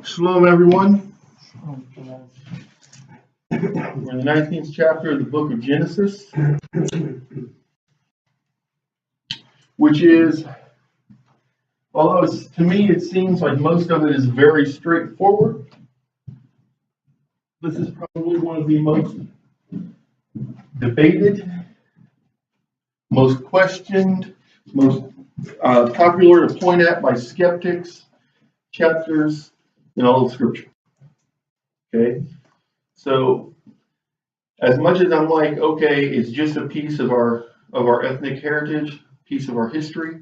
Shalom, everyone. We're in the 19th chapter of the book of Genesis, which is, although to me it seems like most of it is very straightforward, this is probably one of the most debated, most questioned, most popular to point at by skeptics chapters in all of Scripture. Okay, so as much as I'm like, okay, it's just a piece of our ethnic heritage, piece of our history,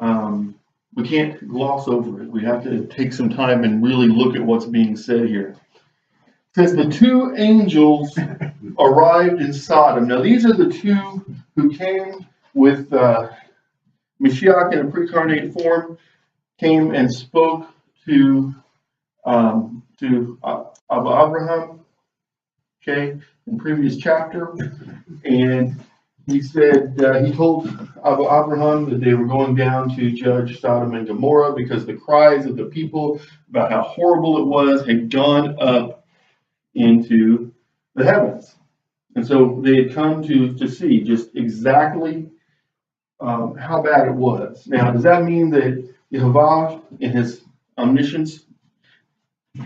we can't gloss over it. We have to take some time and really look at what's being said here. It says the two angels arrived in Sodom. Now these are the two who came with Mashiach in a pre-incarnate form, came and spoke to Abraham, okay, in previous chapter, and he said he told Abraham that they were going down to judge Sodom and Gomorrah because the cries of the people about how horrible it was had gone up into the heavens, and so they had come to see just exactly how bad it was. Now, does that mean that Yehovah, in his omniscience,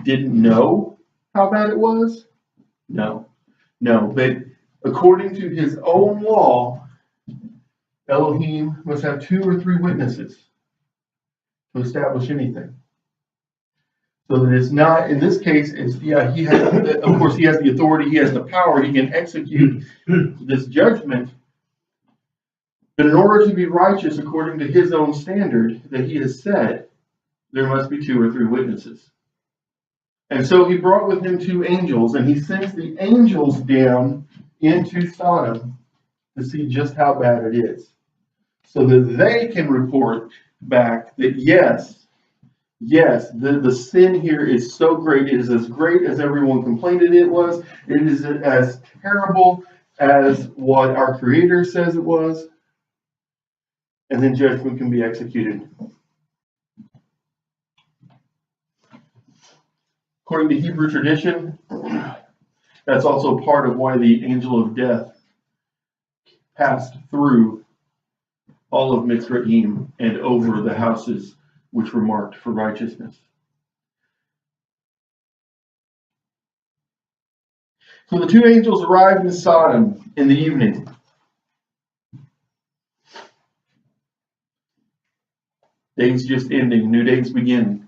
didn't know how bad it was? No. But according to his own law, Elohim must have 2 or 3 witnesses to establish anything. So that it's not, in this case, it's, yeah, he has, of course, he has the authority, he has the power, he can execute this judgment. But in order to be righteous according to his own standard that he has set, there must be 2 or 3 witnesses. And so he brought with him 2 angels, and he sends the angels down into Sodom to see just how bad it is, so that they can report back that yes, the sin here is so great, it is as great as everyone complained it was, it is as terrible as what our Creator says it was, and then judgment can be executed. According to Hebrew tradition, that's also part of why the angel of death passed through all of Mitzrayim and over the houses which were marked for righteousness. So the 2 angels arrived in Sodom in the evening. Days just ending, new days beginning.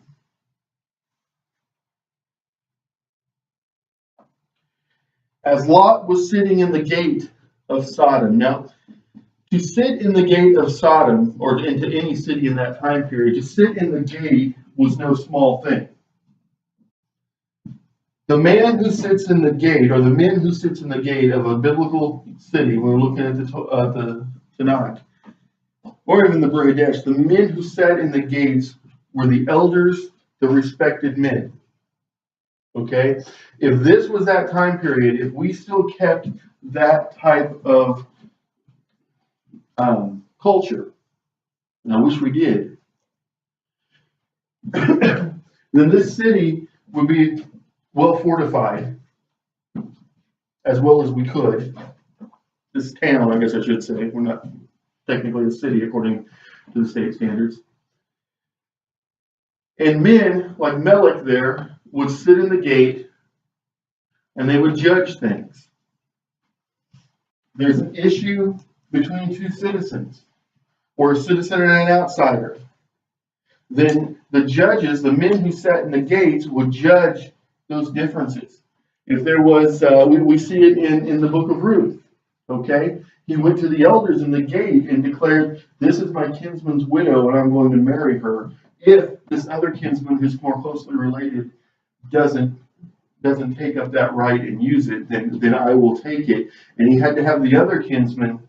As Lot was sitting in the gate of Sodom. Now, to sit in the gate of Sodom, or into any city in that time period, to sit in the gate was no small thing. The man who sits in the gate, or the men who sits in the gate of a biblical city, when we're looking at the Tanakh, or even the Brit Hadash, the men who sat in the gates were the elders, the respected men. Okay? If this was that time period, if we still kept that type of culture, and I wish we did, then this city would be well fortified, as well as we could. This town, I guess I should say, we're not technically a city according to the state standards. And men like Melech there would sit in the gate and they would judge things. There's an issue between 2 citizens, or a citizen and an outsider. Then the judges, the men who sat in the gates, would judge those differences. If there was, we see it in the book of Ruth, okay? He went to the elders in the gate and declared, this is my kinsman's widow and I'm going to marry her. If this other kinsman who's more closely related doesn't take up that right and use it, then I will take it. And he had to have the other kinsman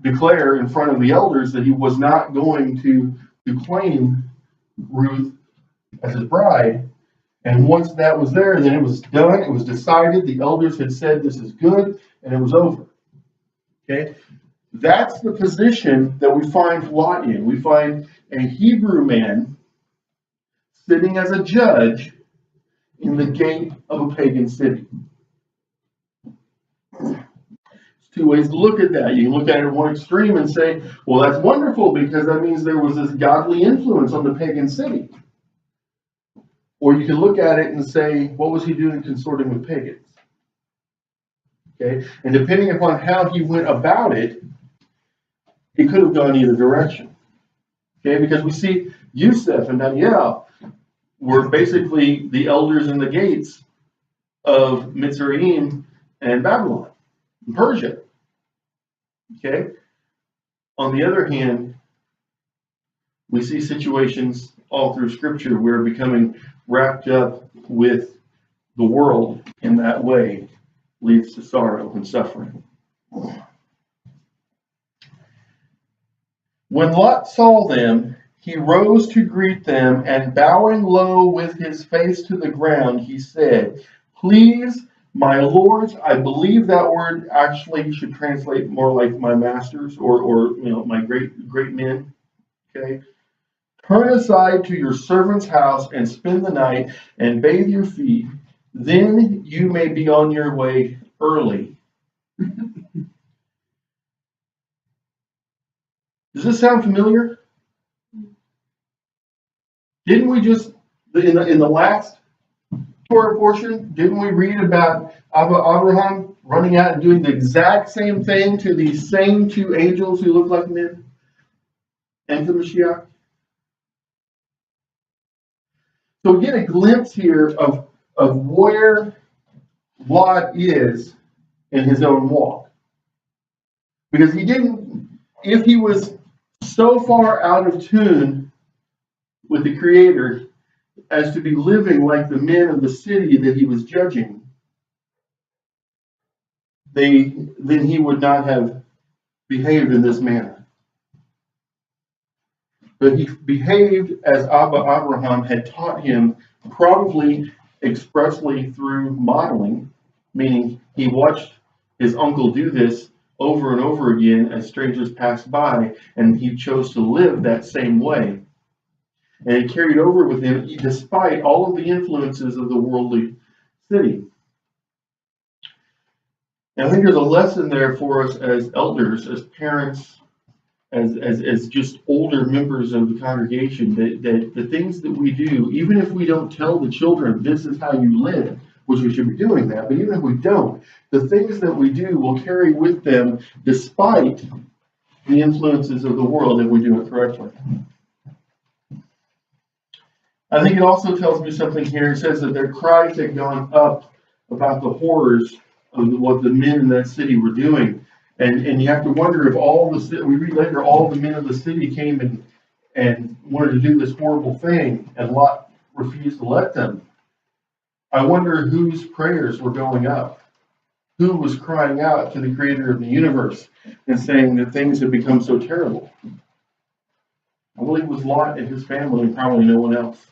declare in front of the elders that he was not going to claim Ruth as his bride. And once that was there, then it was done, it was decided, the elders had said this is good, and it was over. Okay? That's the position that we find Lot in. We find a Hebrew man sitting as a judge in the gate of a pagan city. There's two ways to look at that. You can look at it at one extreme and say, well, that's wonderful because that means there was this godly influence on the pagan city. Or you can look at it and say, what was he doing consorting with pagans? Okay, and depending upon how he went about it, he could have gone either direction. Okay, because we see Yusuf and Daniel were basically the elders in the gates of Mitzrayim and Babylon, and Persia. Okay, on the other hand, we see situations all through Scripture where becoming wrapped up with the world in that way leads to sorrow and suffering. When Lot saw them, he rose to greet them, and bowing low with his face to the ground, he said, "Please, my lords," I believe that word actually should translate more like my masters or my great men. Okay. "Turn aside to your servant's house and spend the night and bathe your feet. Then you may be on your way early." Does this sound familiar? Didn't we just, in the last Torah portion, didn't we read about Abraham running out and doing the exact same thing to these same two angels who look like men? And to Mashiach? So we get a glimpse here of where Lot is in his own walk. Because if he was so far out of tune with the Creator as to be living like the men of the city that he was judging, then he would not have behaved in this manner. But he behaved as Abraham had taught him, probably expressly through modeling, meaning he watched his uncle do this over and over again as strangers passed by, and he chose to live that same way. And it carried over with him despite all of the influences of the worldly city. And I think there's a lesson there for us as elders, as parents, as just older members of the congregation, that the things that we do, even if we don't tell the children this is how you live, which we should be doing that, but even if we don't, the things that we do will carry with them despite the influences of the world if we do it correctly. I think it also tells me something here. It says that their cries had gone up about the horrors of what the men in that city were doing. And you have to wonder if we read later, all the men of the city came and wanted to do this horrible thing, and Lot refused to let them. I wonder whose prayers were going up. Who was crying out to the Creator of the universe and saying that things had become so terrible? I believe it was Lot and his family and probably no one else.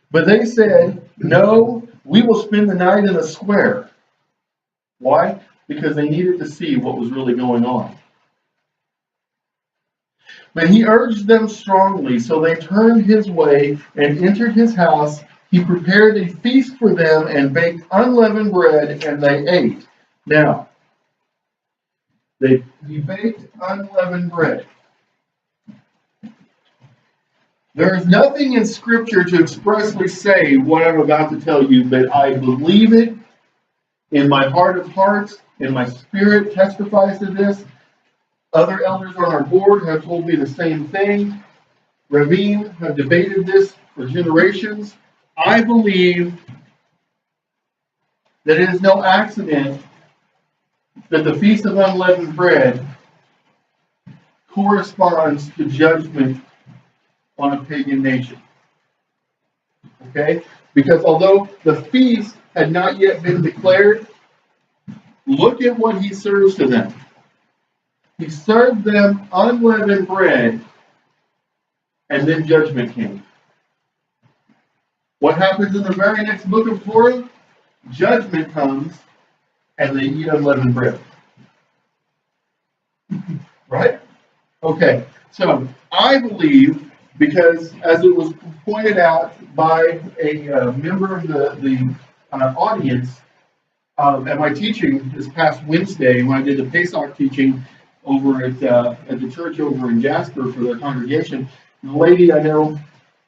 But they said, "No, we will spend the night in the square." Why? Because they needed to see what was really going on. But he urged them strongly, so they turned his way and entered his house. He prepared a feast for them and baked unleavened bread, and they ate. Now, he baked unleavened bread. There is nothing in Scripture to expressly say what I'm about to tell you, but I believe it in my heart of hearts, and my spirit testifies to this. Other elders on our board have told me the same thing. Ravim have debated this for generations. I believe that it is no accident that the Feast of Unleavened Bread corresponds to judgment on a pagan nation. Okay? Because although the feast had not yet been declared, look at what he serves to them. He served them unleavened bread, and then judgment came. What happens in the very next book of Torah? Judgment comes, and they eat unleavened bread. Right? Okay, so I believe, because as it was pointed out by a member of the audience at my teaching this past Wednesday, when I did the Pesach teaching over at the church over in Jasper for the congregation, the lady I know,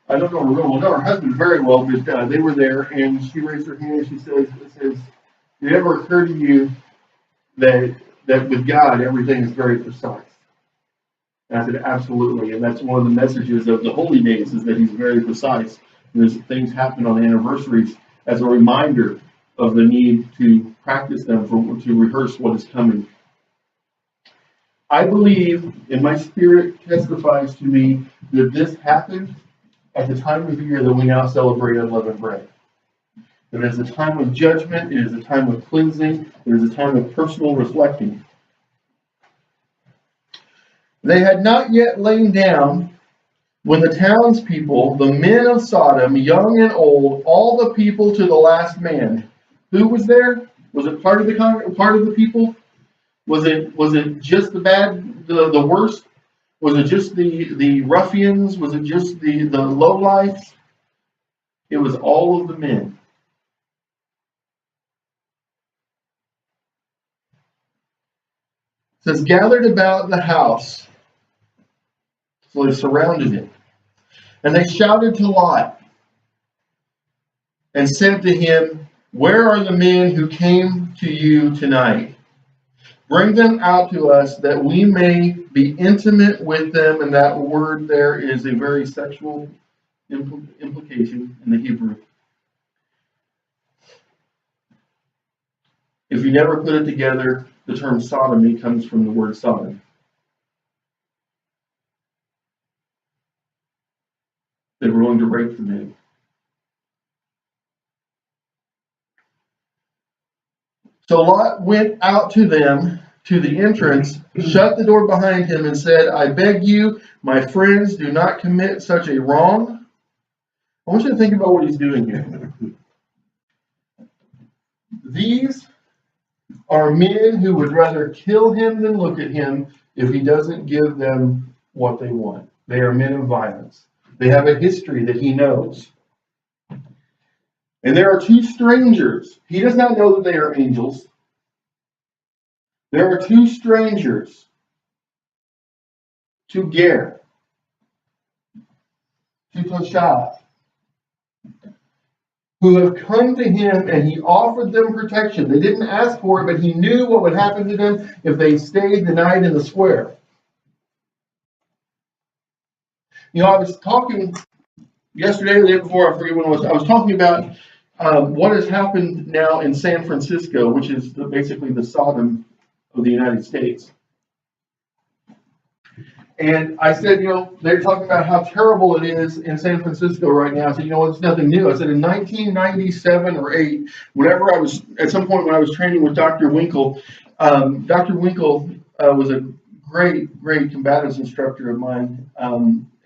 I don't know her real well, I know her husband very well, but they were there, and she raised her hand and she says, did it ever occur to you that with God everything is very precise? And I said, absolutely. And that's one of the messages of the holy days, is that he's very precise. There's things happen on anniversaries as a reminder of the need to practice them, to rehearse what is coming. I believe, and my spirit testifies to me, that this happened at the time of the year that we now celebrate unleavened bread. It is a time of judgment, it is a time of cleansing, it is a time of personal reflecting. They had not yet lain down when the townspeople, the men of Sodom, young and old, all the people to the last man. Who was there? Was it part of the people? Was it just the worst? Was it just the ruffians? Was it just the lowlifes? It was all of the men. It says, gathered about the house. So they surrounded it. And they shouted to Lot and said to him, where are the men who came to you tonight? Bring them out to us that we may be intimate with them. And that word there is a very sexual implication in the Hebrew. If you never put it together, the term sodomy comes from the word Sodom. They were willing to rape the men. So Lot went out to them to the entrance, shut the door behind him, and said, I beg you, my friends, do not commit such a wrong. I want you to think about what he's doing here. These are men who would rather kill him than look at him if he doesn't give them what they want. They are men of violence. They have a history that he knows. And there are two strangers. He does not know that they are angels. There are two strangers to Ger, to Toshav, who have come to him, and he offered them protection. They didn't ask for it, but he knew what would happen to them if they stayed the night in the square. You know, I was talking yesterday or the day before, I forget when it was, I was talking about what has happened now in San Francisco, which is basically the Sodom of the United States. And I said, you know, they're talking about how terrible it is in San Francisco right now. I said, you know, it's nothing new. I said in 1997 or 8, whenever I was, at some point when I was training with Dr. Winkle, Dr. Winkle was a great combatives instructor of mine.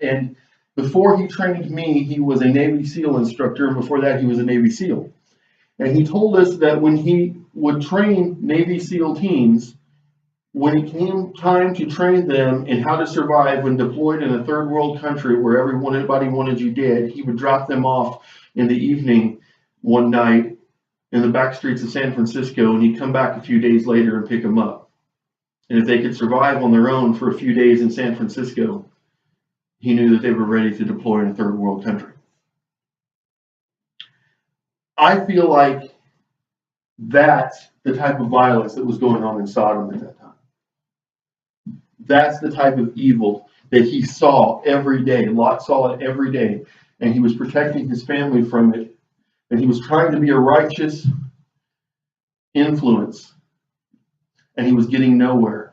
And before he trained me, he was a Navy SEAL instructor. And before that, he was a Navy SEAL. And he told us that when he would train Navy SEAL teams, when it came time to train them in how to survive when deployed in a third world country where everybody wanted you dead, he would drop them off in the evening one night in the back streets of San Francisco, and he'd come back a few days later and pick them up. And if they could survive on their own for a few days in San Francisco, he knew that they were ready to deploy in a third world country. I feel like that's the type of violence that was going on in Sodom at that time. That's the type of evil that he saw every day. Lot saw it every day, and he was protecting his family from it, and he was trying to be a righteous influence, and he was getting nowhere.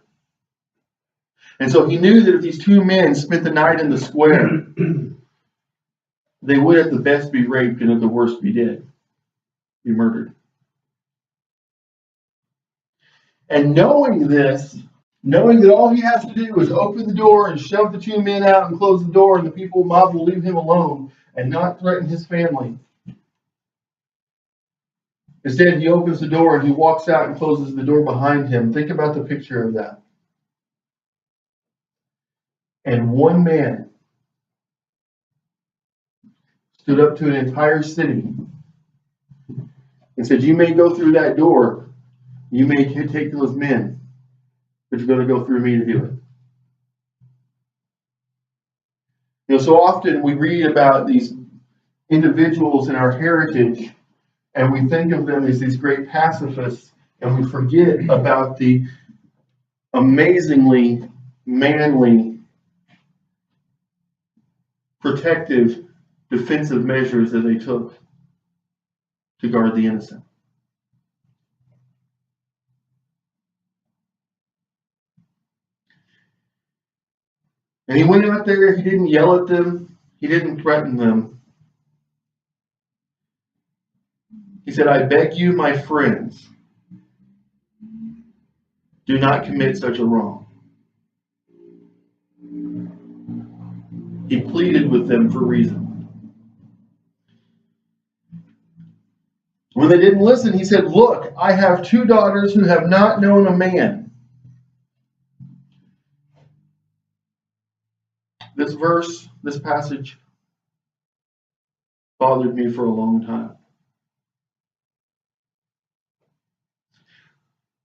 And so he knew that if these two men spent the night in the square, they would at the best be raped and at the worst be dead, be murdered. And knowing this, knowing that all he has to do is open the door and shove the two men out and close the door, and the people mob will leave him alone and not threaten his family. Instead, he opens the door and he walks out and closes the door behind him. Think about the picture of that. And one man stood up to an entire city and said, you may go through that door, you may take those men, but you're going to go through me to do it. You know, so often we read about these individuals in our heritage, and we think of them as these great pacifists, and we forget about the amazingly manly, protective, defensive measures that they took to guard the innocent. And he went out there, he didn't yell at them, he didn't threaten them. He said, I beg you, my friends, do not commit such a wrong. He pleaded with them for reason. When they didn't listen, he said, look, I have 2 daughters who have not known a man. This verse, this passage, bothered me for a long time.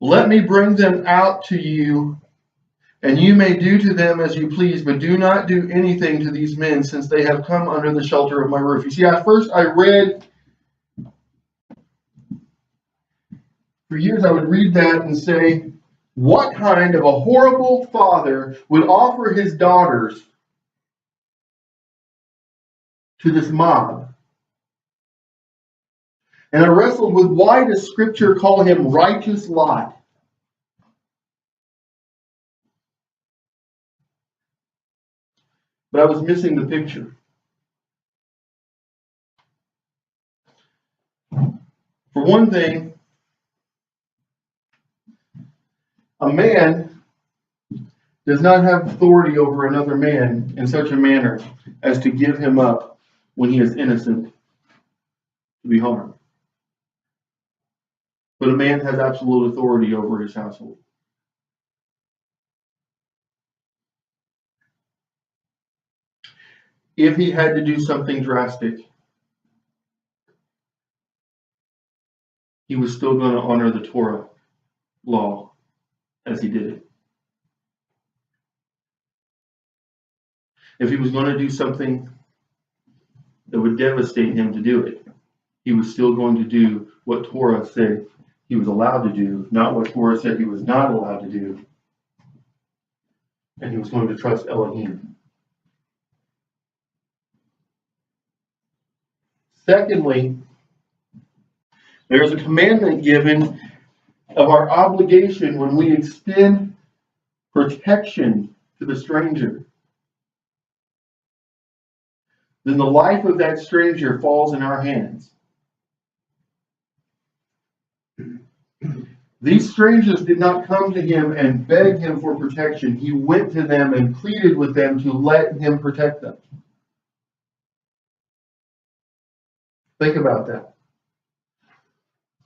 Let me bring them out to you, and you may do to them as you please, but do not do anything to these men, since they have come under the shelter of my roof. You see, at first I read, for years I would read that and say, what kind of a horrible father would offer his daughters to this mob? And I wrestled with, why does Scripture call him righteous Lot? But I was missing the picture. For one thing, a man does not have authority over another man in such a manner as to give him up when he is innocent to be harmed. But a man has absolute authority over his household. If he had to do something drastic, he was still going to honor the Torah law as he did it. If he was going to do something that would devastate him to do it, he was still going to do what Torah said he was allowed to do, not what Torah said he was not allowed to do. And he was going to trust Elohim. Secondly, there's a commandment given of our obligation when we extend protection to the stranger. Then the life of that stranger falls in our hands. These strangers did not come to him and beg him for protection. He went to them and pleaded with them to let him protect them. Think about that.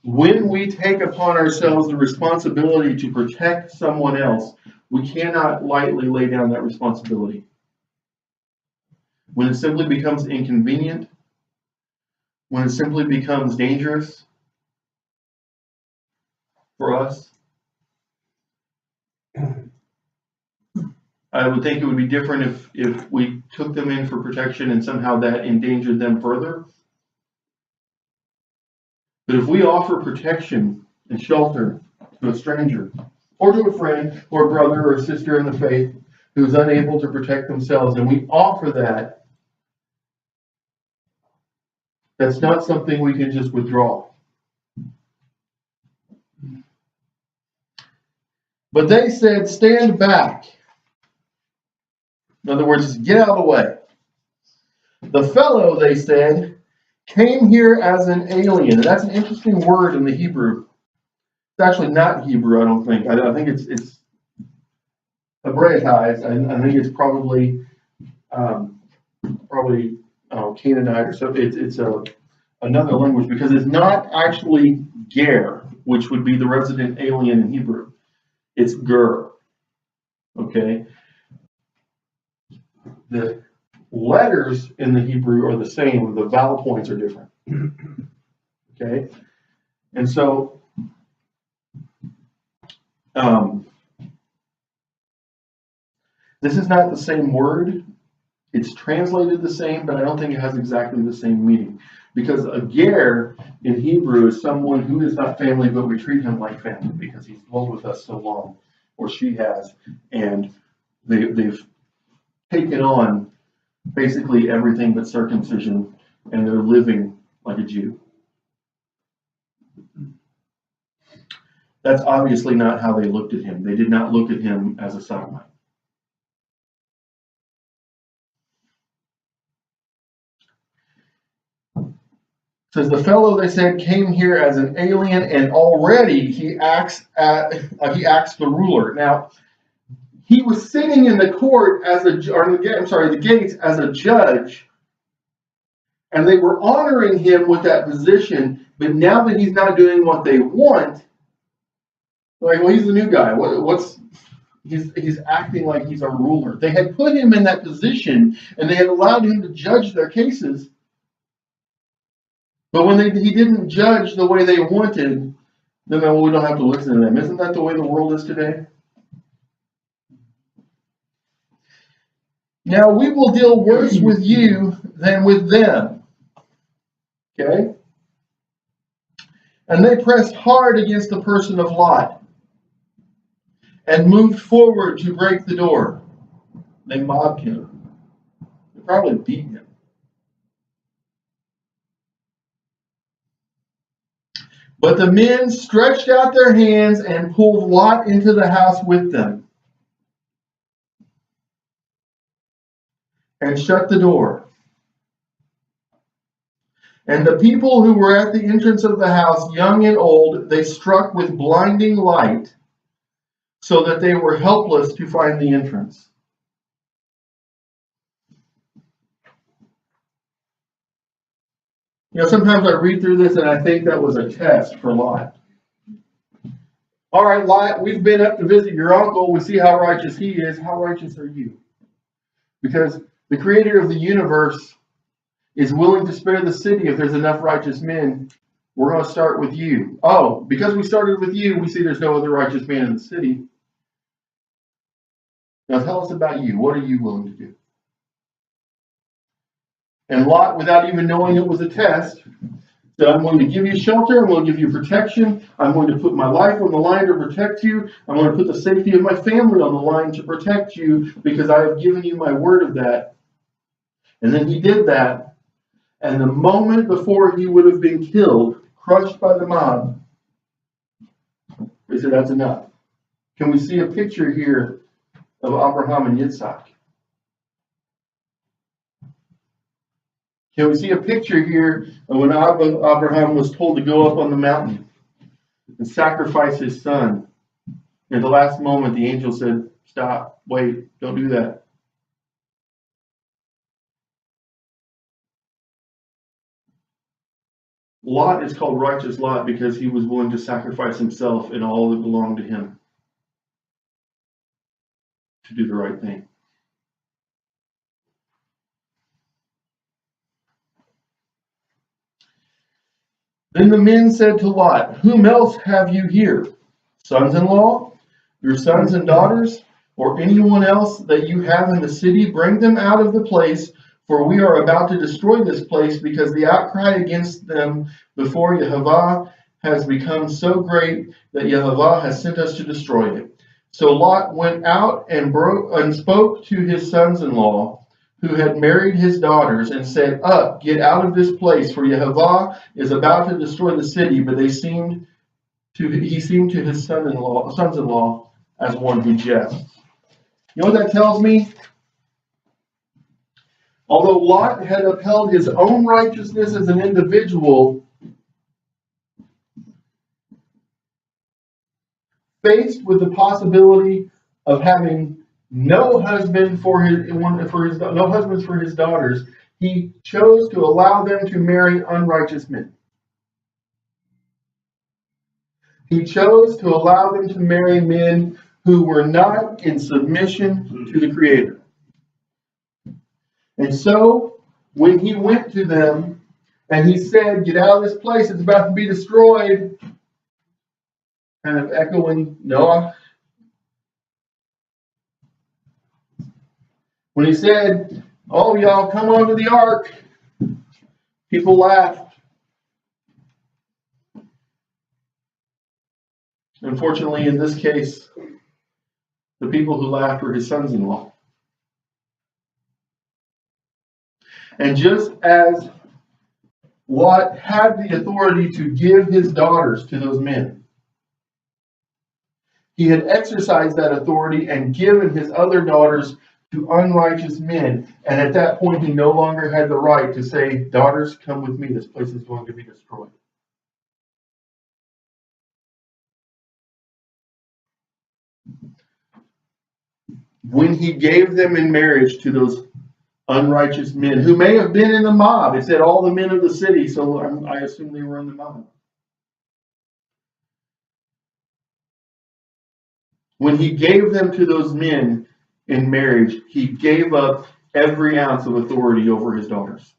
When we take upon ourselves the responsibility to protect someone else, we cannot lightly lay down that responsibility. When it simply becomes inconvenient, when it simply becomes dangerous for us, I would think it would be different if we took them in for protection and somehow that endangered them further. But if we offer protection and shelter to a stranger, or to a friend, or a brother, or a sister in the faith who is unable to protect themselves, and we offer that, that's not something we can just withdraw. But they said, stand back. In other words, get out of the way. The fellow, they said, came here as an alien. And that's an interesting word in the Hebrew. It's actually not Hebrew, I don't think. I think it's Hebraicized. I think it's probably Canaanite or something. It's another language, because it's not actually ger, which would be the resident alien in Hebrew. It's ger. Okay. the letters in the Hebrew are the same, the vowel points are different. Okay? And so, this is not the same word. It's translated the same, but I don't think it has exactly the same meaning. Because a ger in Hebrew is someone who is not family, but we treat him like family because he's dwelled with us so long, or she has, and they've taken on basically everything but circumcision, and they're living like a Jew. That's obviously not how they looked at him. They did not look at him as a sodomite. Says the fellow, they said, came here as an alien, and already he acts the ruler. Now, he was sitting in the court as the gates as a judge, and they were honoring him with that position. But now that he's not doing what they want, like, well, he's the new guy. He's acting like he's a ruler. They had put him in that position, and they had allowed him to judge their cases. But when he didn't judge the way they wanted, then we don't have to listen to them. Isn't that the way the world is today? Now we will deal worse with you than with them. Okay? And they pressed hard against the person of Lot and moved forward to break the door. They mobbed him. They probably beat him. But the men stretched out their hands and pulled Lot into the house with them and shut the door. And the people who were at the entrance of the house, young and old, they struck with blinding light so that they were helpless to find the entrance. You know, sometimes I read through this and I think that was a test for Lot. All right, Lot, we've been up to visit your uncle. We see how righteous he is. How righteous are you? Because the creator of the universe is willing to spare the city if there's enough righteous men. We're going to start with you. Oh, because we started with you, we see there's no other righteous man in the city. Now tell us about you. What are you willing to do? And Lot, without even knowing it was a test, said, I'm going to give you shelter. I'm going to give you protection. I'm going to put my life on the line to protect you. I'm going to put the safety of my family on the line to protect you because I have given you my word of that. And then he did that. And the moment before he would have been killed, crushed by the mob, they said, that's enough. Can we see a picture here of Abraham and Yitzhak? Can we see a picture here of when Abraham was told to go up on the mountain and sacrifice his son? And at the last moment, the angel said, stop, wait, don't do that. Lot is called righteous Lot because he was willing to sacrifice himself and all that belonged to him to do the right thing. Then the men said to Lot, whom else have you here? Sons-in-law, your sons and daughters, or anyone else that you have in the city? Bring them out of the place, for we are about to destroy this place, because the outcry against them before Yehovah has become so great that Yehovah has sent us to destroy it. So Lot went out and spoke to his sons-in-law, who had married his daughters, and said, up, get out of this place, for Yehovah is about to destroy the city. But he seemed to his sons-in-law as one who jests. You know what that tells me? Although Lot had upheld his own righteousness as an individual, faced with the possibility of having no husbands for his daughters, he chose to allow them to marry unrighteous men. He chose to allow them to marry men who were not in submission to the Creator. And so, when he went to them and he said, get out of this place, it's about to be destroyed, kind of echoing Noah. When he said, oh, y'all, come onto the ark, people laughed. Unfortunately, in this case, the people who laughed were his sons-in-law. And just as Lot had the authority to give his daughters to those men, he had exercised that authority and given his other daughters to unrighteous men. And at that point, he no longer had the right to say, daughters, come with me. This place is going to be destroyed. When he gave them in marriage to those unrighteous men, who may have been in the mob. It said all the men of the city, so I assume they were in the mob. When he gave them to those men in marriage, he gave up every ounce of authority over his daughters.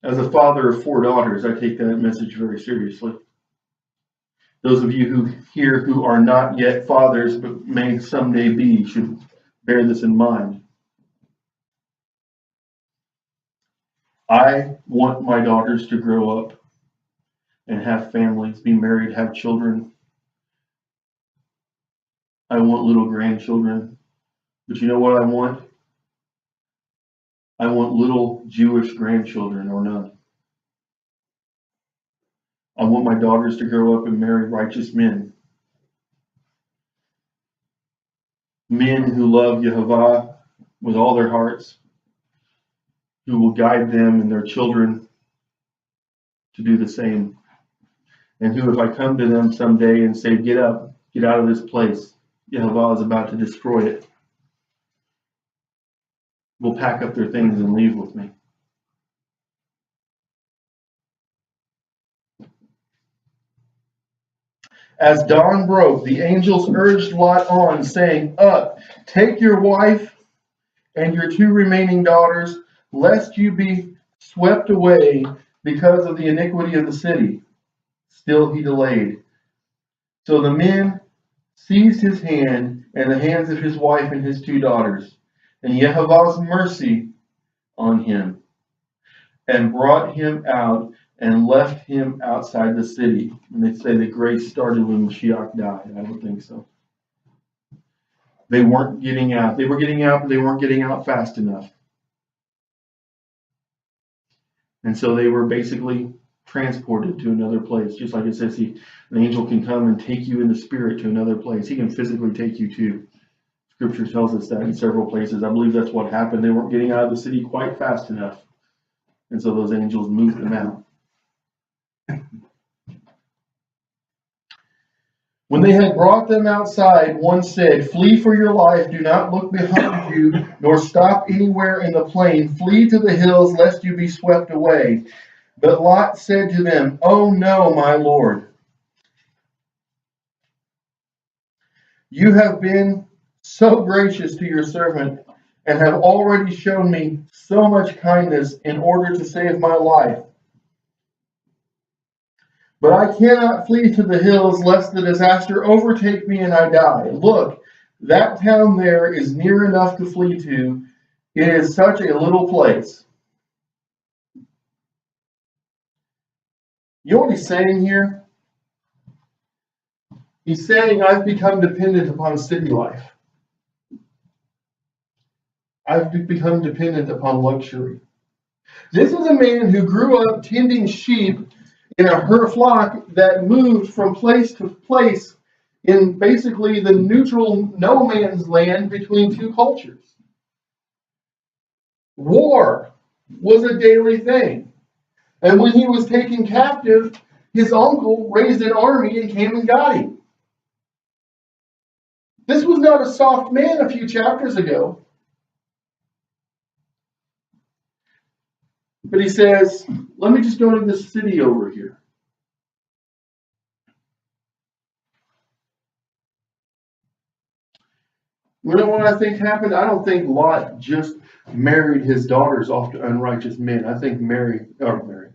As a father of 4 daughters, I take that message very seriously. Those of you who here who are not yet fathers but may someday be should bear this in mind. I want my daughters to grow up and have families, be married, have children. I want little grandchildren. But you know what I want? I want little Jewish grandchildren or none. I want my daughters to grow up and marry righteous men. Men who love Yehovah with all their hearts, who will guide them and their children to do the same. And who, if I come to them someday and say, get up, get out of this place, Yehovah is about to destroy it, will pack up their things and leave with me. As dawn broke, the angels urged Lot on, saying, up, take your wife and your 2 remaining daughters, lest you be swept away because of the iniquity of the city. Still he delayed. So the men seized his hand and the hands of his wife and his 2 daughters, and Yehovah's mercy on him, and brought him out and left him outside the city. And they say that grace started when Mashiach died. I don't think so. They weren't getting out. They were getting out, but they weren't getting out fast enough. And so they were basically transported to another place. Just like it says, an angel can come and take you in the spirit to another place. He can physically take you too. Scripture tells us that in several places. I believe that's what happened. They weren't getting out of the city quite fast enough. And so those angels moved them out. When they had brought them outside, one said, flee for your life, do not look behind you, nor stop anywhere in the plain. Flee to the hills, lest you be swept away. But Lot said to them, oh no, my Lord. You have been so gracious to your servant, and have already shown me so much kindness in order to save my life. But I cannot flee to the hills, lest the disaster overtake me and I die. Look, that town there is near enough to flee to. It is such a little place. You know what he's saying here? He's saying, I've become dependent upon city life. I've become dependent upon luxury. This is a man who grew up tending sheep in a herd flock that moved from place to place in basically the neutral no man's land between 2 cultures. War was a daily thing. And when he was taken captive, his uncle raised an army and came and got him. This was not a soft man a few chapters ago. But he says, let me just go to this city over here. You know what I think happened? I don't think Lot just married his daughters off to unrighteous men. I think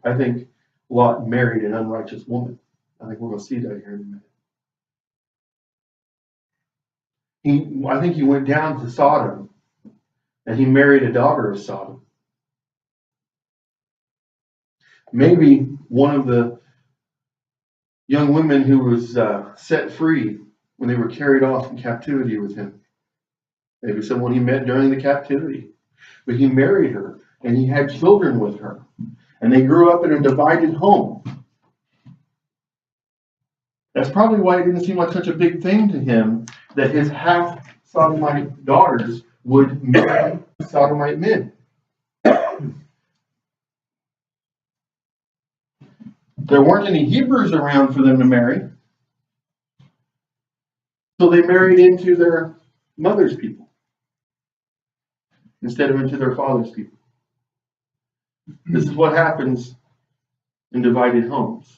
I think Lot married an unrighteous woman. I think we're going to see that here in a minute. I think he went down to Sodom and he married a daughter of Sodom. Maybe one of the young women who was set free when they were carried off in captivity with him. Maybe someone he met during the captivity. But he married her and he had children with her. And they grew up in a divided home. That's probably why it didn't seem like such a big thing to him that his half-Sodomite daughters would marry Sodomite men. There weren't any Hebrews around for them to marry. So they married into their mother's people instead of into their father's people. This is what happens in divided homes.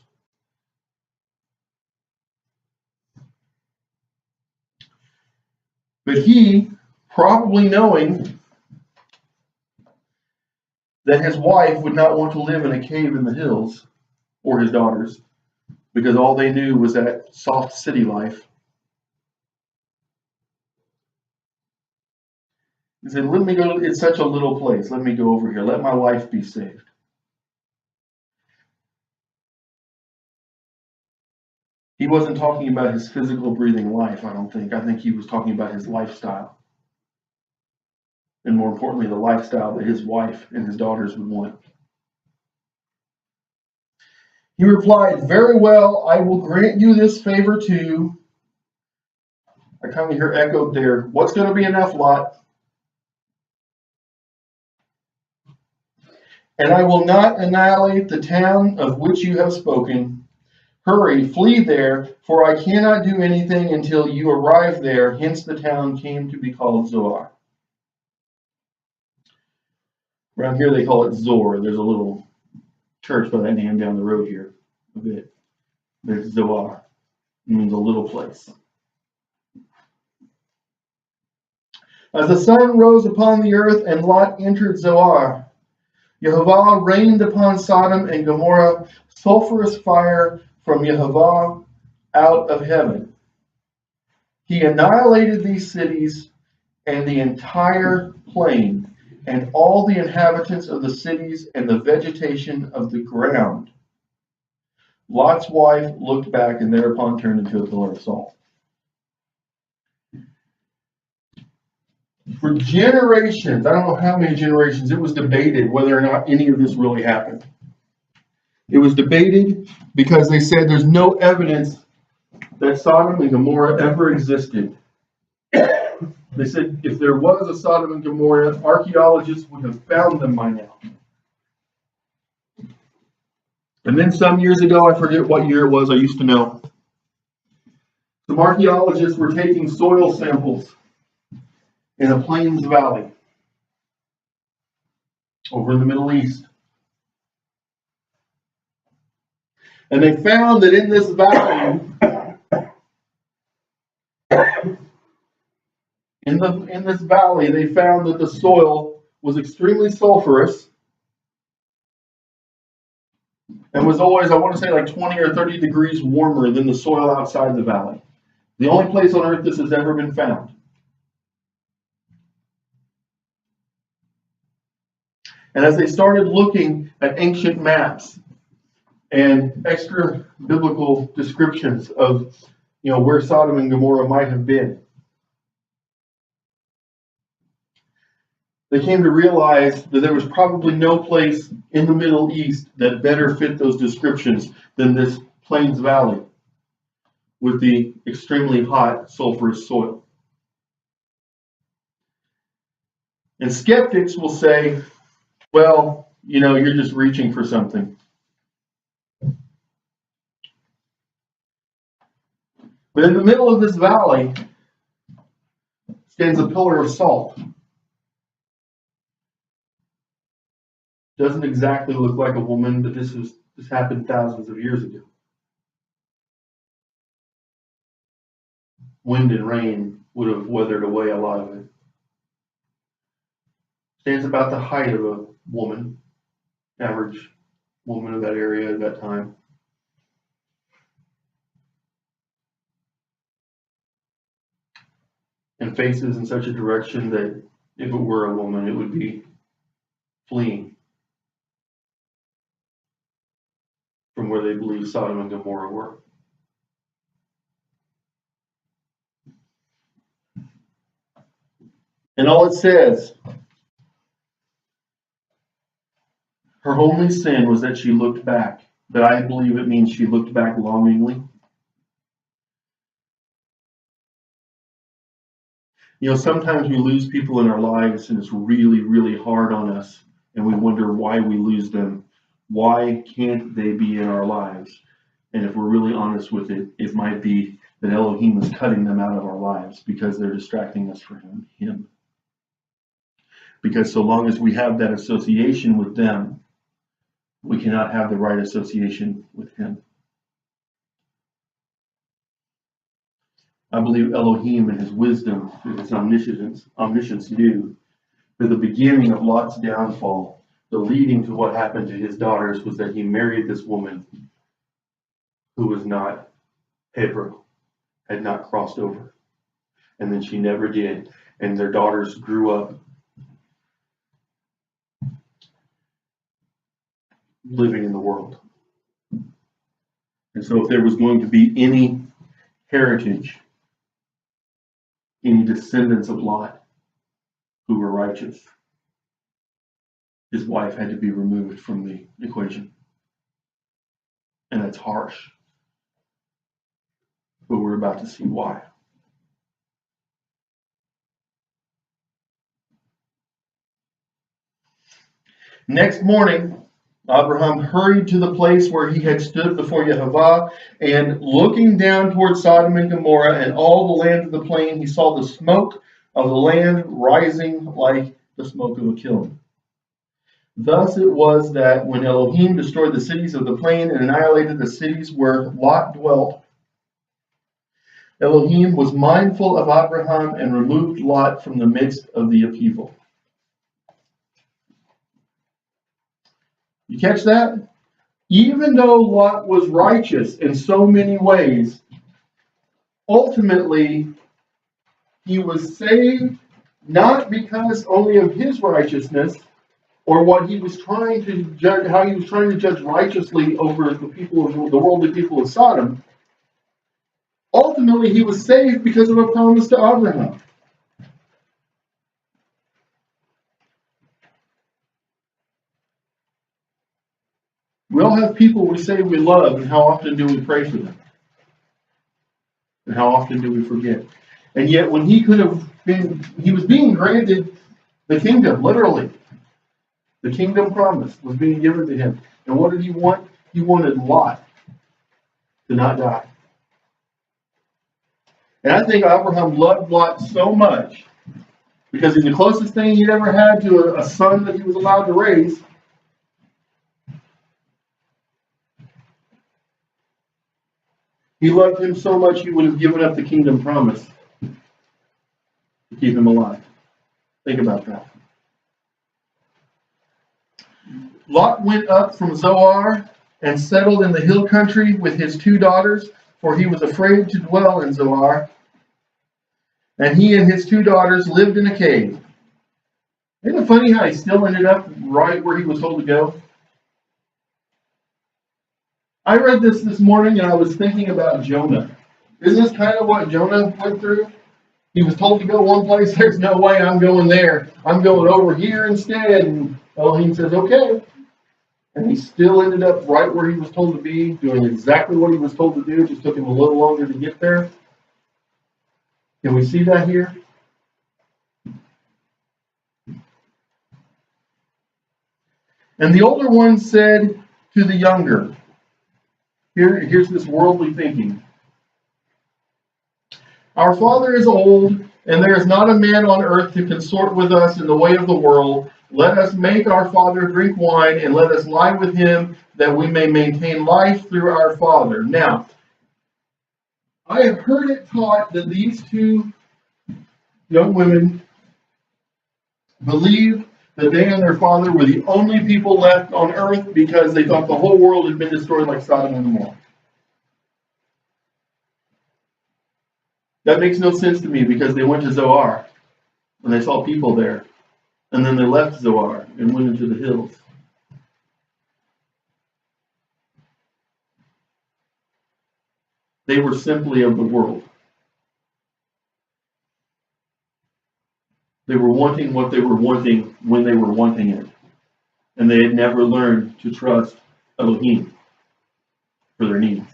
But he, probably knowing that his wife would not want to live in a cave in the hills, or his daughters, because all they knew was that soft city life, he said, let me go, it's such a little place, let me go over here, let my life be saved. He wasn't talking about his physical breathing life, I don't think. I think he was talking about his lifestyle. And more importantly, the lifestyle that his wife and his daughters would want. He replied, very well, I will grant you this favor too. I kind of hear echoed there. What's going to be enough, Lot? And I will not annihilate the town of which you have spoken. Hurry, flee there, for I cannot do anything until you arrive there. Hence the town came to be called Zoar. Around here they call it Zor. There's a little church by that name down the road here a bit. There's Zoar. It means a little place. As the sun rose upon the earth and Lot entered Zoar, Yehovah rained upon Sodom and Gomorrah sulfurous fire from Yehovah out of heaven. He annihilated these cities and the entire plain, and all the inhabitants of the cities and the vegetation of the ground. Lot's wife looked back and thereupon turned into a pillar of salt. For generations, I don't know how many generations, it was debated whether or not any of this really happened. It was debated because they said there's no evidence that Sodom and Gomorrah ever existed. They said if there was a Sodom and Gomorrah, archaeologists would have found them by now. And then some years ago, I forget what year it was, I used to know, some archaeologists were taking soil samples in a plains valley over in the Middle East. And they found that in this valley, in this valley, they found that the soil was extremely sulfurous and was always, I want to say, like 20 or 30 degrees warmer than the soil outside the valley. The only place on earth this has ever been found. And as they started looking at ancient maps and extra biblical descriptions of, where Sodom and Gomorrah might have been, they came to realize that there was probably no place in the Middle East that better fit those descriptions than this Plains Valley with the extremely hot sulfurous soil. And skeptics will say, well, you're just reaching for something. But in the middle of this valley stands a pillar of salt. Doesn't exactly look like a woman, but this happened thousands of years ago. Wind and rain would have weathered away a lot of it. Stands about the height of a woman, average woman of that area at that time. And faces in such a direction that if it were a woman, it would be fleeing from where they believe Sodom and Gomorrah were. And all it says, her only sin was that she looked back. But I believe it means she looked back longingly. You know, sometimes we lose people in our lives and it's really, really hard on us. And we wonder why we lose them. Why can't they be in our lives? And if we're really honest with it, it might be that Elohim is cutting them out of our lives because they're distracting us from Him. Because so long as we have that association with them, we cannot have the right association with Him. I believe Elohim in His wisdom, in His omniscience knew that the beginning of Lot's downfall, the leading to what happened to his daughters, was that he married this woman who was not Hebrew, had not crossed over. And then she never did. And their daughters grew up living in the world. And so if there was going to be any heritage, any descendants of Lot who were righteous, his wife had to be removed from the equation. And that's harsh. But we're about to see why. Next morning, Abraham hurried to the place where he had stood before Yehovah, and looking down toward Sodom and Gomorrah and all the land of the plain, he saw the smoke of the land rising like the smoke of a kiln. Thus it was that when Elohim destroyed the cities of the plain and annihilated the cities where Lot dwelt, Elohim was mindful of Abraham and removed Lot from the midst of the upheaval. You catch that? Even though Lot was righteous in so many ways, ultimately he was saved not because only of his righteousness or what he was trying to judge, how he was trying to judge righteously over the people of the worldly people of Sodom. Ultimately, he was saved because of a promise to Abraham. We all have people we say we love, and how often do we pray for them? And how often do we forget? And yet, when he was being granted the kingdom, literally. The kingdom promise was being given to him. And what did he want? He wanted Lot to not die. And I think Abraham loved Lot so much because he's the closest thing he'd ever had to a son that he was allowed to raise. He loved him so much he would have given up the kingdom promise to keep him alive. Think about that. Lot went up from Zoar and settled in the hill country with his 2 daughters, for he was afraid to dwell in Zoar. And he and his 2 daughters lived in a cave. Isn't it funny how he still ended up right where he was told to go? I read this morning and I was thinking about Jonah. Isn't this kind of what Jonah went through? He was told to go one place. There's no way I'm going there. I'm going over here instead. And Elohim says, okay. And he still ended up right where he was told to be, doing exactly what he was told to do. It just took him a little longer to get there. Can we see that here? And the older one said to the younger, here's this worldly thinking. Our father is old, and there is not a man on earth to consort with us in the way of the world. Let us make our father drink wine, and let us lie with him, that we may maintain life through our father. Now, I have heard it taught that these 2 young women believed that they and their father were the only people left on earth because they thought the whole world had been destroyed like Sodom and Gomorrah. That makes no sense to me because they went to Zoar and they saw people there. And then they left Zoar and went into the hills. They were simply of the world. They were wanting what they were wanting when they were wanting it. And they had never learned to trust Elohim for their needs.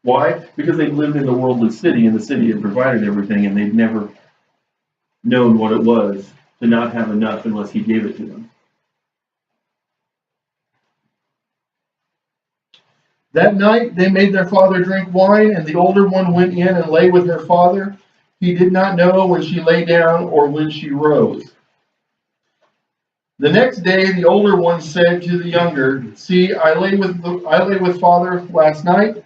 Why? Because they lived in the worldly city, and the city had provided everything, and they'd never known what it was to not have enough unless he gave it to them. That night they made their father drink wine, and the older one went in and lay with her father. He did not know when she lay down or when she rose. The next day the older one said to the younger, "See, I lay with father last night.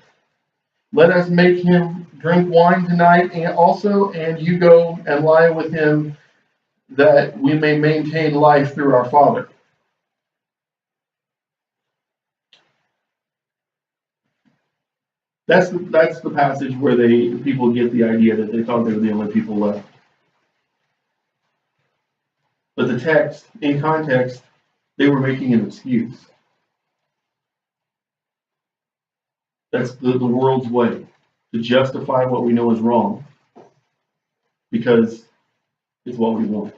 Let us make him drink wine tonight and also, and you go and lie with him, that we may maintain life through our father." That's the passage where people get the idea that they thought they were the only people left. But the text, in context, they were making an excuse. That's the world's way to justify what we know is wrong because it's what we want.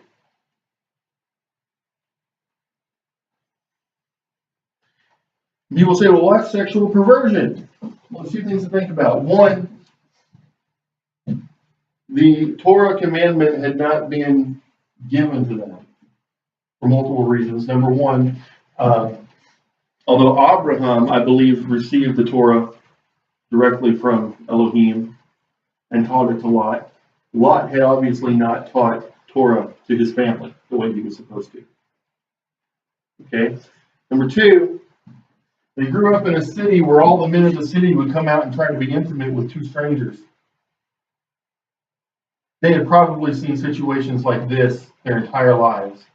People say, well, what's sexual perversion? Well, a few things to think about. One, the Torah commandment had not been given to them for multiple reasons. Number one, although Abraham, I believe, received the Torah directly from Elohim and taught it to Lot, Lot had obviously not taught Torah to his family the way he was supposed to. Okay? Number two, they grew up in a city where all the men of the city would come out and try to be intimate with two strangers. They had probably seen situations like this their entire lives.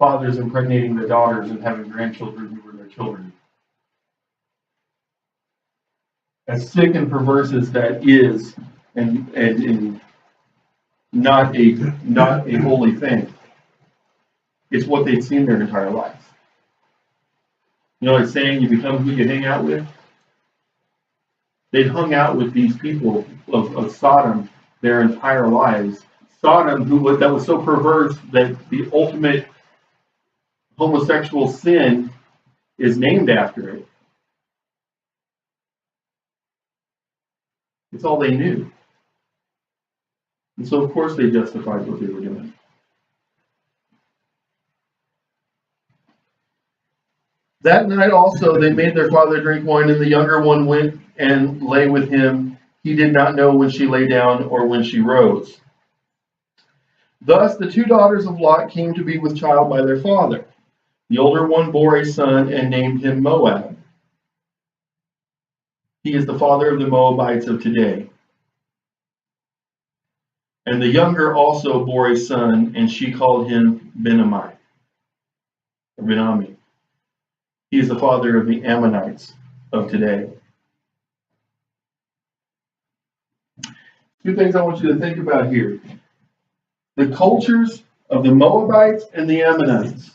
Fathers impregnating their daughters and having grandchildren who were their children. As sick and perverse as that is, and not a holy thing, it's what they'd seen their entire lives. You know, it's saying you become who you hang out with. They'd hung out with these people of Sodom their entire lives. Sodom, that was so perverse that the ultimate homosexual sin is named after it. It's all they knew. And so, of course, they justified what they were doing. That night also they made their father drink wine, and the younger one went and lay with him. He did not know when she lay down or when she rose. Thus the two daughters of Lot came to be with child by their father. The older one bore a son and named him Moab. He is the father of the Moabites of today. And the younger also bore a son, and she called him Ben-Ammi. He is the father of the Ammonites of today. Two things I want you to think about here. The cultures of the Moabites and the Ammonites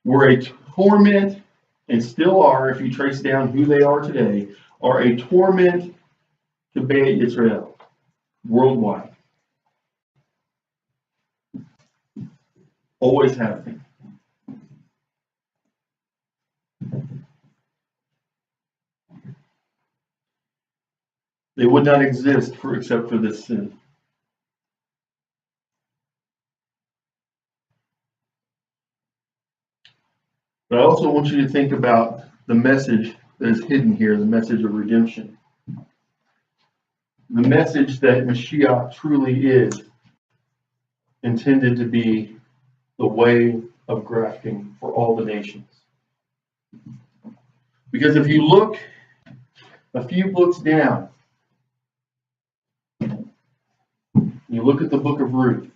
were a torment, and still are, if you trace down who they are today, are a torment to Beit Yisrael worldwide. Always have been. They would not exist except for this sin. But I also want you to think about the message that is hidden here, the message of redemption. The message that Mashiach truly is intended to be the way of grafting for all the nations. Because if you look a few books down, You look at the book of Ruth,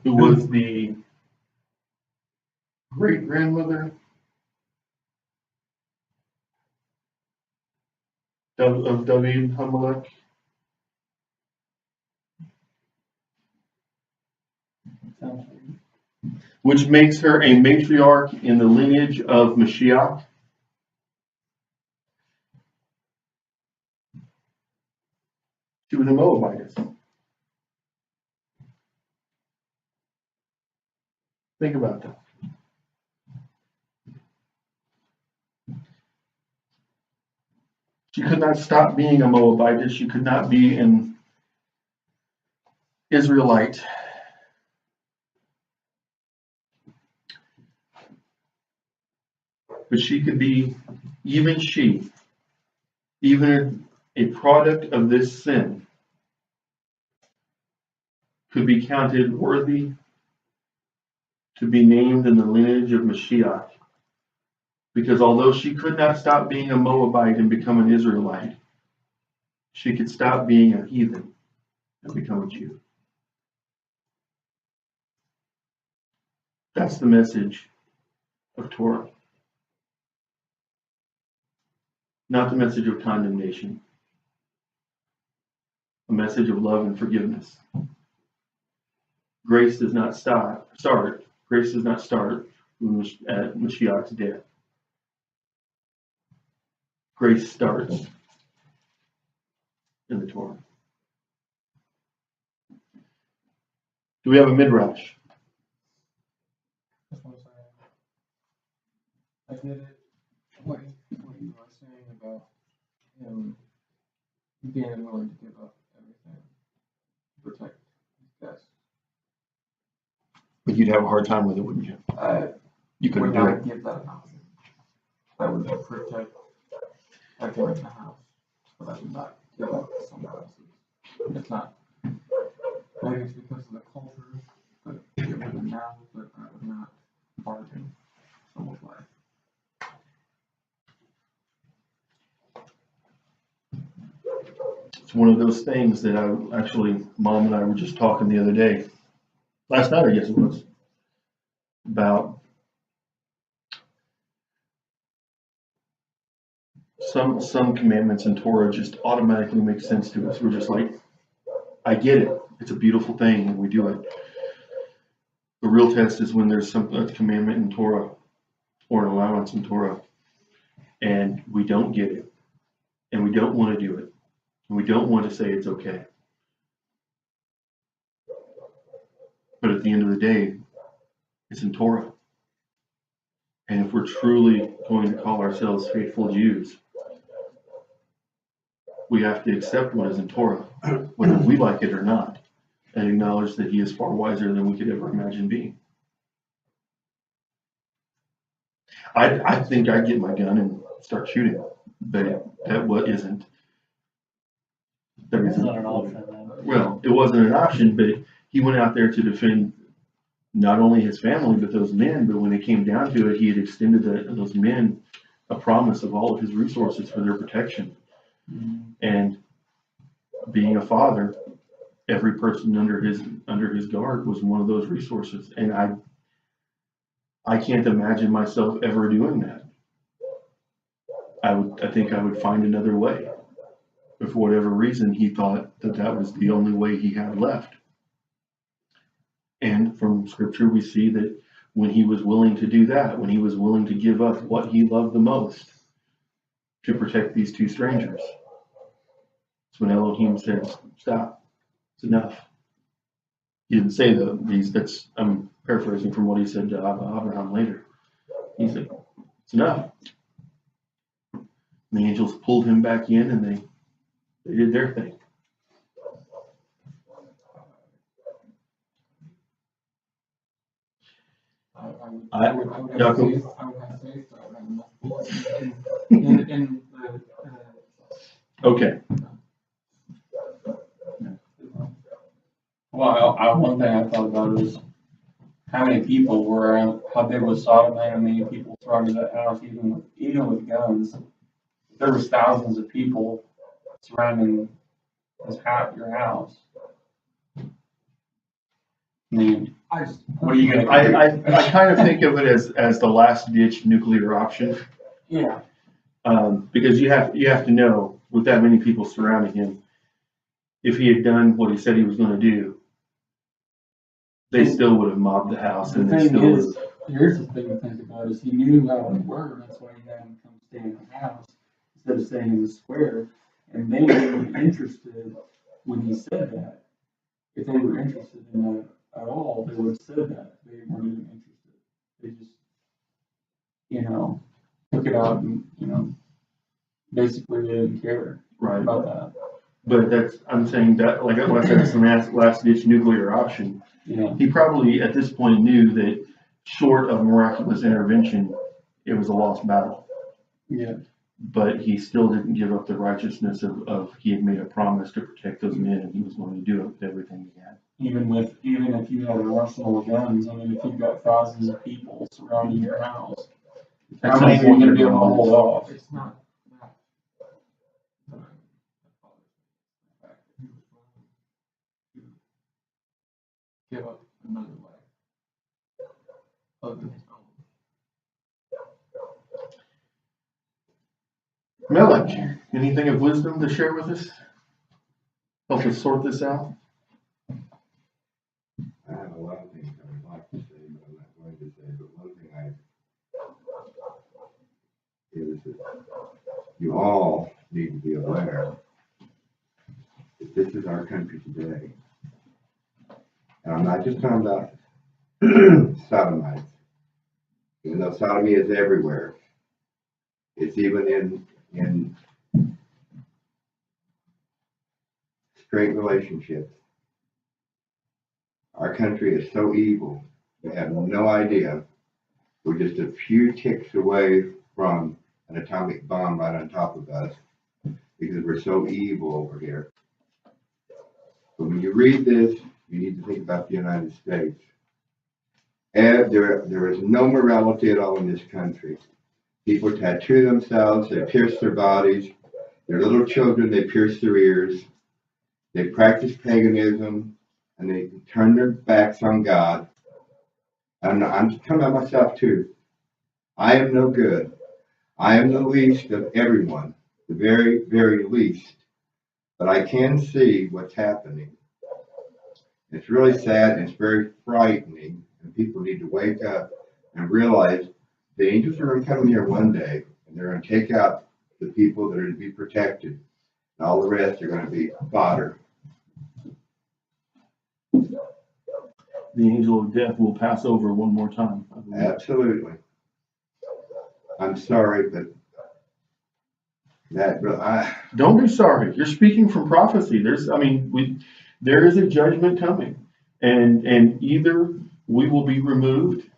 who was the great-grandmother of David Hamelech. Which makes her a matriarch in the lineage of Mashiach. She was a Moabitess. Think about that. She could not stop being a Moabitess. She could not be an Israelite. But she could be, even a product of this sin, could be counted worthy to be named in the lineage of Mashiach. Because although she could not stop being a Moabite and become an Israelite, she could stop being a heathen and become a Jew. That's the message of Torah. Not the message of condemnation. A message of love and forgiveness. Grace does not start at Mashiach's death. Grace starts in the Torah. Do we have a midrash? That's what I'm saying. I get it. What you were saying about him being willing to give up everything to protect his guests. But you'd have a hard time with it, wouldn't you? You couldn't would do not it. give that an option. I would protect everyone in the house, but I would not give up someone else's. It's not. Maybe it's because of the culture, but it would now, but I would not bargain someone's life. It's one of those things that Mom and I were just talking the other day. Last night, I guess it was. About some commandments in Torah just automatically make sense to us. We're just like, I get it. It's a beautiful thing and we do it. The real test is when there's a commandment in Torah or an allowance in Torah and we don't get it and we don't want to do it and we don't want to say it's okay. But at the end of the day, it's in Torah. And if we're truly going to call ourselves faithful Jews, we have to accept what is in Torah, whether we like it or not, and acknowledge that He is far wiser than we could ever imagine being. I think I'd get my gun and start shooting, but that isn't. It's not an option. Well, it wasn't an option, but he went out there to defend not only his family, but those men. But when it came down to it, he had extended those men a promise of all of his resources for their protection. Mm-hmm. And being a father, every person under his guard was one of those resources. And I can't imagine myself ever doing that. I think I would find another way. But for whatever reason, he thought that was the only way he had left. And from Scripture, we see that when he was willing to do that, when he was willing to give up what he loved the most to protect these two strangers, it's when Elohim said, "Stop, it's enough." He didn't say that's, I'm paraphrasing from what he said to Abraham later. He said, "It's enough." And the angels pulled him back in and they did their thing. I would have faith. I would have faith. I would have enough bullets in Okay. Well, one thing I thought about is how many people were around, how big was Sodom, how many people surrounded that house, even with guns. There was thousands of people surrounding is half your house. I mean, I just. what are you gonna? I kind of think of it as the last ditch nuclear option. Yeah. Because you have to know, with that many people surrounding him, if he had done what he said he was gonna do, they still would have mobbed the house The and they thing still would is, have. here's the thing to think about, is he knew how it worked, that's why he had him come stay in the house, instead of staying in the square, and they weren't interested when he said that. If they were interested in that at all, they would have said that, they weren't even interested, they just, took it out and, basically they didn't care Right. about that, But I'm saying that, like I said, it's the last ditch nuclear option. He probably, at this point, knew that short of miraculous intervention, it was a lost battle. Yeah. But he still didn't give up the righteousness of he had made a promise to protect those men, and he was going to do it with everything he had. Even if you had an arsenal of guns, I mean, if you've got thousands of people surrounding your house, how many are you gonna be able to hold off? It's not that. But my father, the fact that he was willing to give up another life other than his own. Melech, anything of wisdom to share with us? Help us sort this out? I have a lot of things I would like to say, but I'm not going to say. But one thing is that you all need to be aware that this is our country today. And I'm not just talking about sodomites, even though sodomy is everywhere. It's even in straight relationships. Our country is so evil, you have no idea. We're just a few ticks away from an atomic bomb right on top of us because we're so evil over here. But when you read this, you need to think about the United States. And there is no morality at all in this country. People tattoo themselves, they pierce their bodies, their little children, they pierce their ears, they practice paganism, and they turn their backs on God. I'm talking about myself too. I am no good. I am the least of everyone, the very, very least. But I can see what's happening. It's really sad and it's very frightening, and people need to wake up and realize the angels are going to come here one day, and they're going to take out the people that are to be protected, and all the rest are going to be fodder. The angel of death will pass over one more time. I believe. Absolutely. I'm sorry, but Don't be sorry. You're speaking from prophecy. There is a judgment coming, and either we will be removed,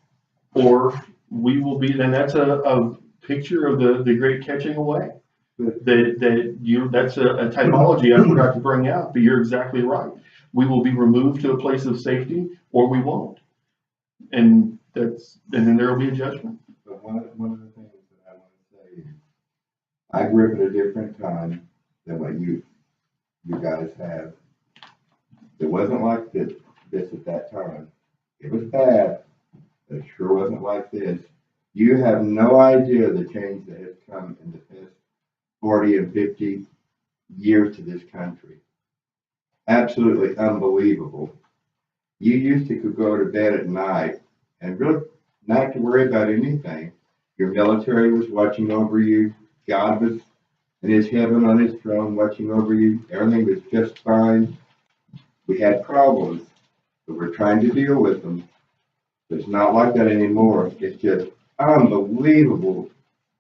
or we will be. And that's a picture of the great catching away. That's a typology I forgot to bring out, but you're exactly right. We will be removed to a place of safety, or we won't, and then there will be a judgment. But one of the things that I want to say is, I grew up at a different time than what you guys have. It wasn't like this at that time. It was bad, but it sure wasn't like this. You have no idea the change that has come in the past 40 and 50 years to this country. Absolutely unbelievable. You used to could go to bed at night and really not have to worry about anything. Your military was watching over you. God was in his heaven on his throne watching over you. Everything was just fine. We had problems, but we're trying to deal with them. But it's not like that anymore. It's just unbelievable.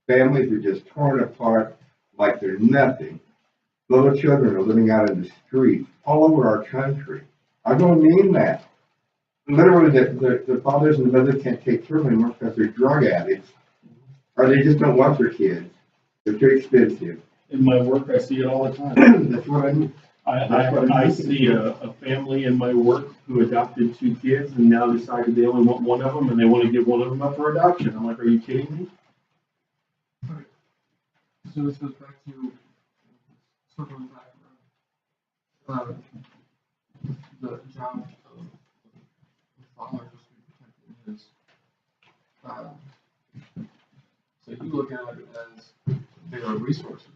Families are just torn apart like they're nothing. Little children are living out in the streets all over our country. I don't mean that. Literally, the fathers and the mothers can't take care of them anymore because they're drug addicts, or they just don't want their kids. They're too expensive. In my work, I see it all the time. That's what I mean. I see a family in my work who adopted 2 kids and now decided they only want one of them and they want to give one of them up for adoption. I'm like, are you kidding me? So this goes back to circling back the job of the father is to be protecting his. So you look at it as they are resources.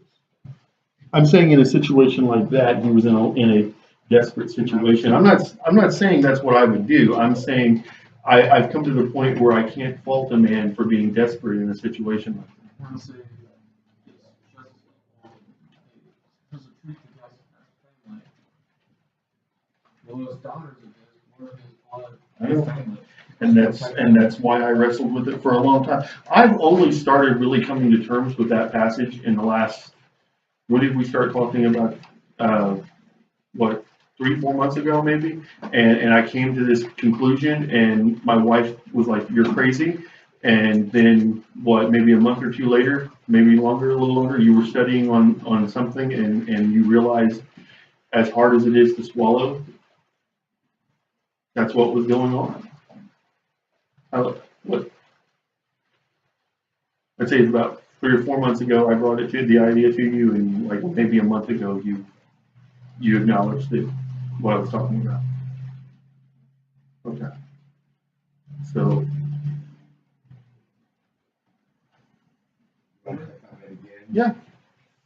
I'm saying in a situation like that, he was in a desperate situation. I'm not saying that's what I would do. I'm saying I've come to the point where I can't fault a man for being desperate in a situation like that. Honestly, it's just a treat to guys as a family. Well, those daughters of his were his blood family. And that's why I wrestled with it for a long time. I've only started really coming to terms with that passage in the last, when did we start talking about, what, 3-4 months ago maybe? And I came to this conclusion and my wife was like, you're crazy. And then what, maybe a month or two later, maybe longer, a little longer, you were studying on something and you realized as hard as it is to swallow, that's what was going on. I'd say it's about 3 or 4 months ago, I brought the idea to you, and like maybe a month ago, you acknowledged that what I was talking about. Okay. So, yeah.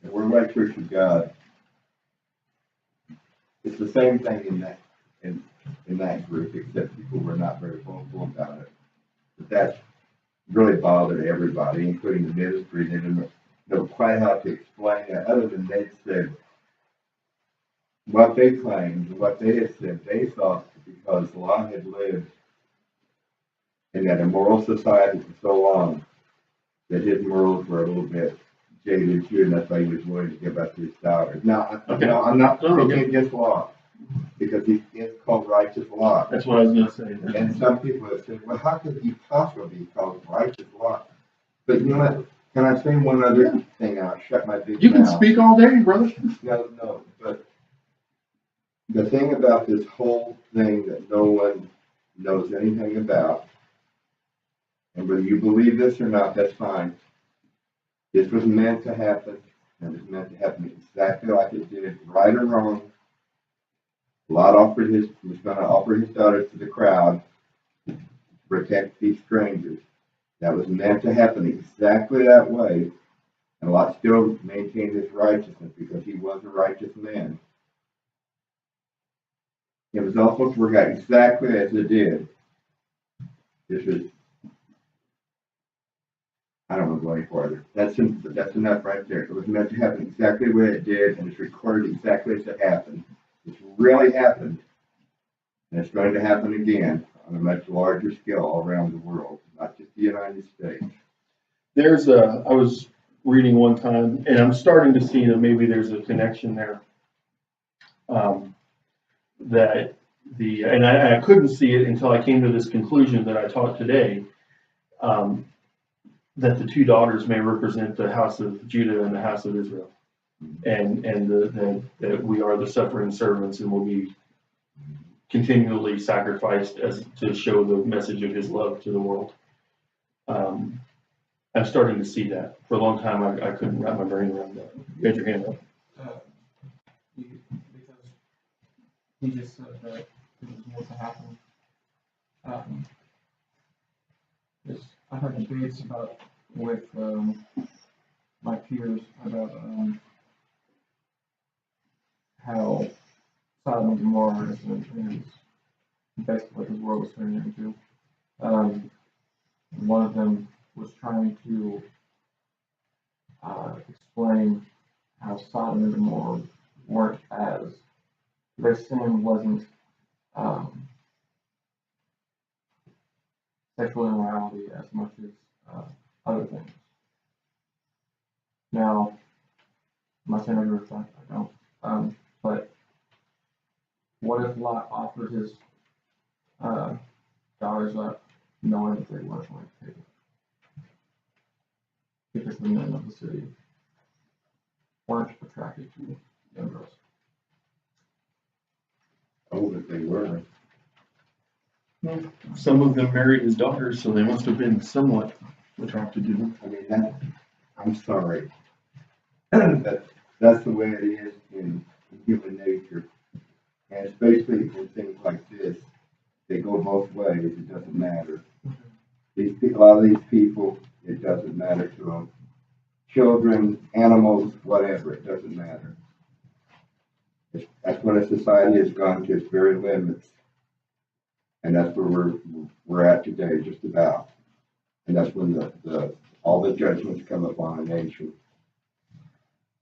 And we're like Church of God. It's the same thing in that group, except people were not very vocal about it. But that really bothered everybody, including the ministry. They didn't know quite how to explain it, other than they said what they claimed, what they had said. They thought because Lot had lived in that immoral society for so long, that his morals were a little bit jaded too, and that's why he was willing to give up his daughters. Now, Okay. no, I'm not No, speaking against Lot, because he is called righteous Lot. that's what I was gonna say. And some people have said, well, how could he possibly be called righteous Lot? But you know what? Can I say one other thing? I'll shut my big mouth. You can speak all day, brother. No, but the thing about this whole thing that no one knows anything about, and whether you believe this or not, that's fine. This was meant to happen, and it was meant to happen exactly like it did, right or wrong. Lot was going to offer his daughter to the crowd to protect these strangers. That was meant to happen exactly that way. And Lot still maintained his righteousness because he was a righteous man. It was also to work out exactly as it did. This is, I don't want to go any farther. That's enough right there. It was meant to happen exactly the way it did, and it's recorded exactly as it happened. It's really happened, and it's going to happen again on a much larger scale all around the world, not just the United States. I was reading one time, and I'm starting to see that maybe there's a connection there. And I couldn't see it until I came to this conclusion that I taught today, that the two daughters may represent the house of Judah and the house of Israel. And that we are the suffering servants and will be continually sacrificed to show the message of his love to the world. I'm starting to see that. For a long time, I couldn't wrap my brain around that. You had your hand up. Because he just said that it was meant to happen. I've had debates with my peers about how Sodom and Gomorrah is basically what the world was turning into. One of them was trying to explain how Sodom and Gomorrah weren't as, their sin wasn't sexual immorality as much as other things. Now, I'm not saying I agree with that, I don't. But what if Lot offered his daughters up knowing that they weren't going to take it? Because the men of the city weren't attracted to young girls. Oh, that they were. Some of them married his daughters, so they must have been somewhat attracted to them. I mean, I'm sorry. That's the way it is in human nature. And especially in things like this, they go both ways, it doesn't matter. These people, a lot of these people, it doesn't matter to them. Children, animals, whatever, it doesn't matter. That's when a society has gone to its very limits. And that's where we're at today, just about. And that's when all the judgments come upon a nation.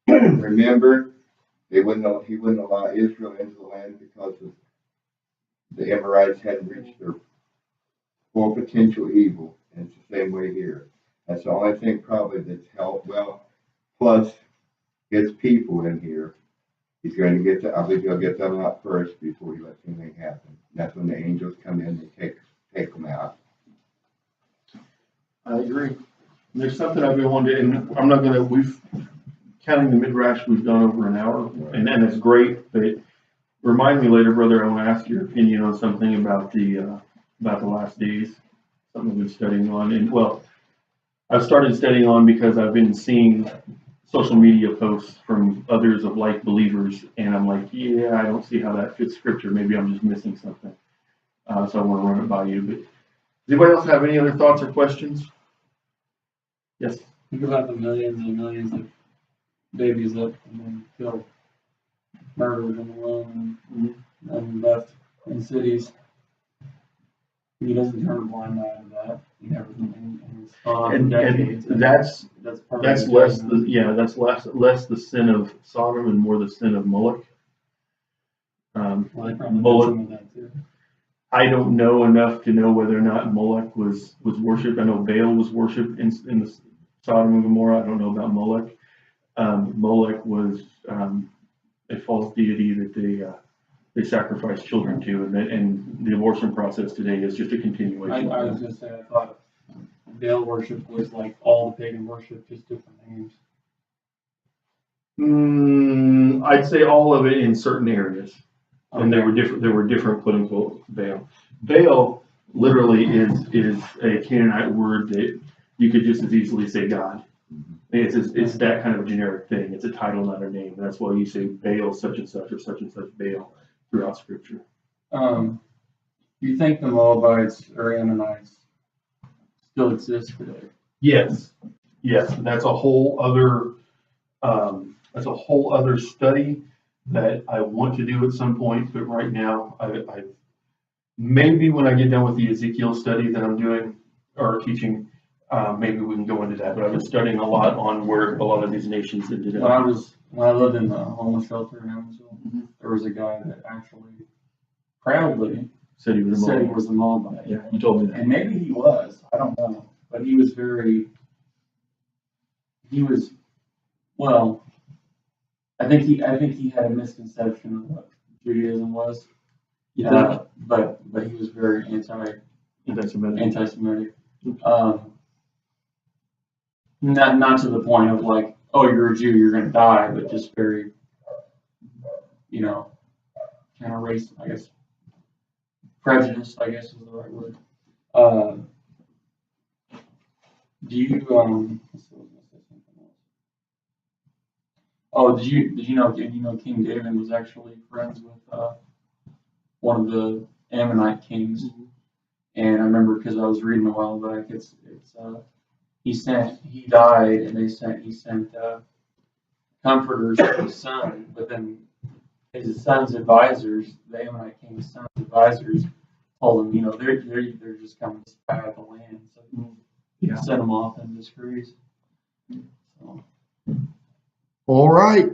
Remember, he wouldn't allow Israel into the land because the Amorites hadn't reached their full potential evil. And it's the same way here. That's the only thing probably that's helped. Well, plus his people in here. He's going to I believe he'll get them out first before he lets anything happen. That's when the angels come in and take them out. I agree. There's something I've been wanting to, and I'm not gonna, counting the midrash, we've done over an hour, and it's great, but remind me later, brother, I want to ask your opinion on something about the last days, something I've been studying on, and well, I've started studying on because I've been seeing social media posts from others of like believers, and I'm like, yeah, I don't see how that fits scripture, maybe I'm just missing something, so I want to run it by you, but does anybody else have any other thoughts or questions? Yes. Think about the millions and millions of babies that and then killed, murdered and alone and left in cities. He doesn't turn a blind eye to that. He never and it's gone on for decades. And that's part of the less judgment. that's less the sin of Sodom and more the sin of Moloch. Well, they probably Moloch. did some of that too. I don't know enough to know whether or not Moloch was worshipped. I know Baal was worshipped in the Sodom and Gomorrah. I don't know about Moloch. Moloch was a false deity that they sacrificed children to, and the abortion process today is just a continuation. I was gonna say I thought Baal worship was like all the pagan worship, just different names. I'd say all of it in certain areas. And there were different quote unquote Baal. Baal literally is a Canaanite word that you could just as easily say God. It's that kind of a generic thing. It's a title, not a name. That's why you say Baal such and such or such and such Baal throughout scripture. You think the Moabites or Ammonites still exist today? Yes. That's a whole other study that I want to do at some point, but right now I maybe when I get done with the Ezekiel study that I'm doing or teaching, maybe we can go into that. But I've been studying a lot on where a lot of these nations ended up. When I lived in the homeless shelter in Evansville, there was a guy that actually proudly Said he was a Moabite. Yeah, you told me that. And maybe he was, I don't know, but he was well, I think he had a misconception of what Judaism was. You think? But he was very anti-Semitic. Not to the point of like, oh, you're a Jew, you're gonna die, but just very, kind of race, I guess, prejudiced, I guess is the right word. Do you Oh, did you know King David was actually friends with one of the Ammonite kings? And I remember because I was reading a while back, he died and he sent comforters to his son, but then his son's advisors, the Ammonite king's son's advisors, told him, they're just coming to spy out the land, so he sent them off in disgrace. So. All right.